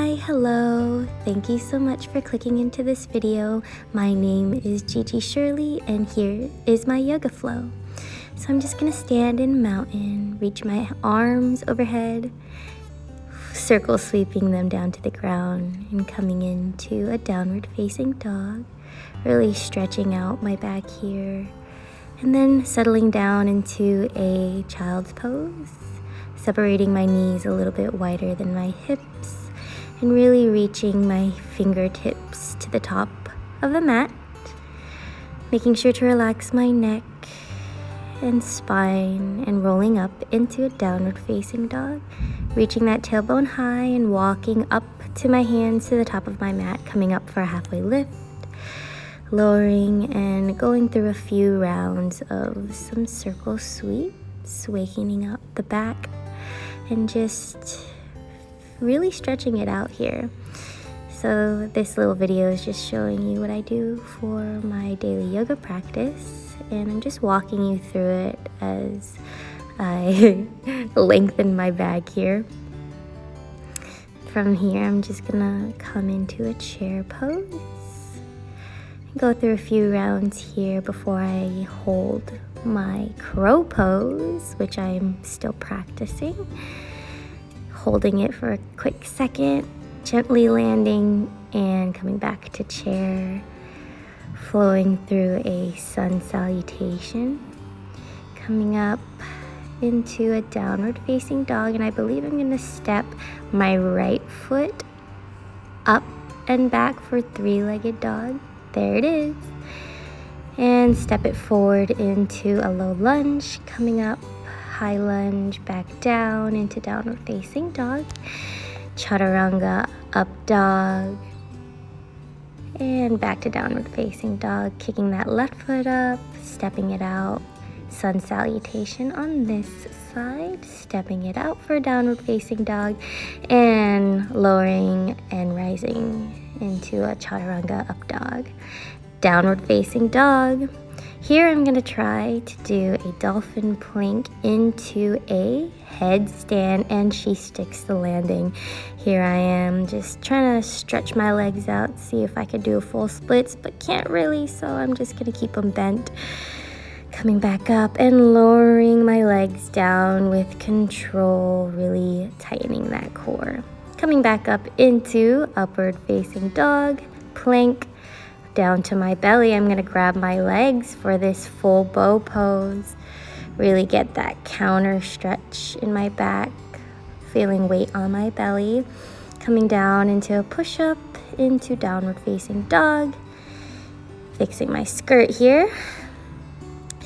Hi, hello. Thank you so much for clicking into this video. My name is Gigi Shirley and here is my yoga flow. So I'm just gonna stand in mountain, reach my arms overhead, circle sweeping them down to the ground and coming into a downward facing dog, really stretching out my back here, and then settling down into a child's pose, separating my knees a little bit wider than my hips, and really reaching my fingertips to the top of the mat, making sure to relax my neck and spine, and rolling up into a downward facing dog, reaching that tailbone high and walking up to my hands to the top of my mat, coming up for a halfway lift, lowering and going through a few rounds of some circle sweeps, waking up the back and just really stretching it out here. So this little video is just showing you what I do for my daily yoga practice, and I'm just walking you through it as I lengthen my back here. From here, I'm just gonna come into a chair pose and go through a few rounds here before I hold my crow pose, which I'm still practicing. Holding it for a quick second, gently landing and coming back to chair, flowing through a sun salutation, coming up into a downward facing dog, and I believe I'm gonna step my right foot up and back for three-legged dog. There it is. And step it forward into a low lunge, coming up, high lunge, back down into downward facing dog, chaturanga, up dog, and back to downward facing dog, kicking that left foot up, stepping it out, sun salutation on this side, stepping it out for downward facing dog, and lowering and rising into a chaturanga, up dog, downward facing dog. Here I'm going to try to do a dolphin plank into a headstand, and she sticks the landing. Here I am just trying to stretch my legs out, see if I could do a full splits, but can't really, so I'm just going to keep them bent. Coming back up and lowering my legs down with control, really tightening that core. Coming back up into upward facing dog, plank, down to my belly. I'm gonna grab my legs for this full bow pose. Really get that counter stretch in my back, feeling weight on my belly. Coming down into a push-up, into downward facing dog. Fixing my skirt here.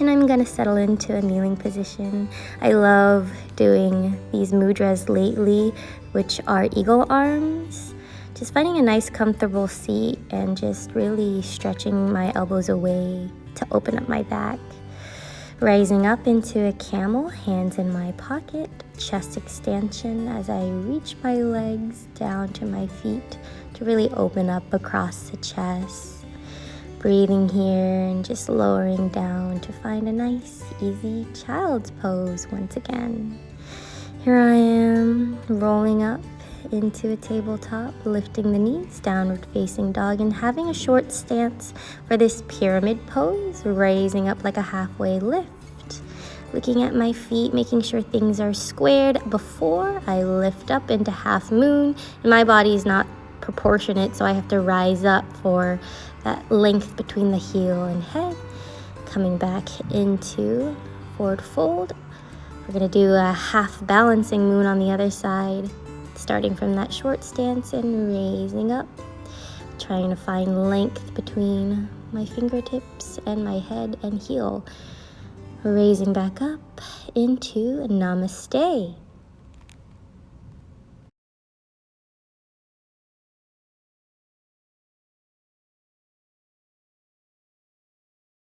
And I'm gonna settle into a kneeling position. I love doing these mudras lately, which are eagle arms. Just finding a nice comfortable seat and just really stretching my elbows away to open up my back. Rising up into a camel, hands in my pocket, chest extension as I reach my legs down to my feet to really open up across the chest. Breathing here and just lowering down to find a nice, easy child's pose once again. Here I am, rolling up into a tabletop, lifting the knees, downward facing dog, and having a short stance for this pyramid pose, raising up like a halfway lift. Looking at my feet, making sure things are squared before I lift up into half moon, and my body is not proportionate, so I have to rise up for that length between the heel and head. Coming back into forward fold. We're gonna do a half balancing moon on the other side, starting from that short stance and raising up, trying to find length between my fingertips and my head and heel. Raising back up into Namaste.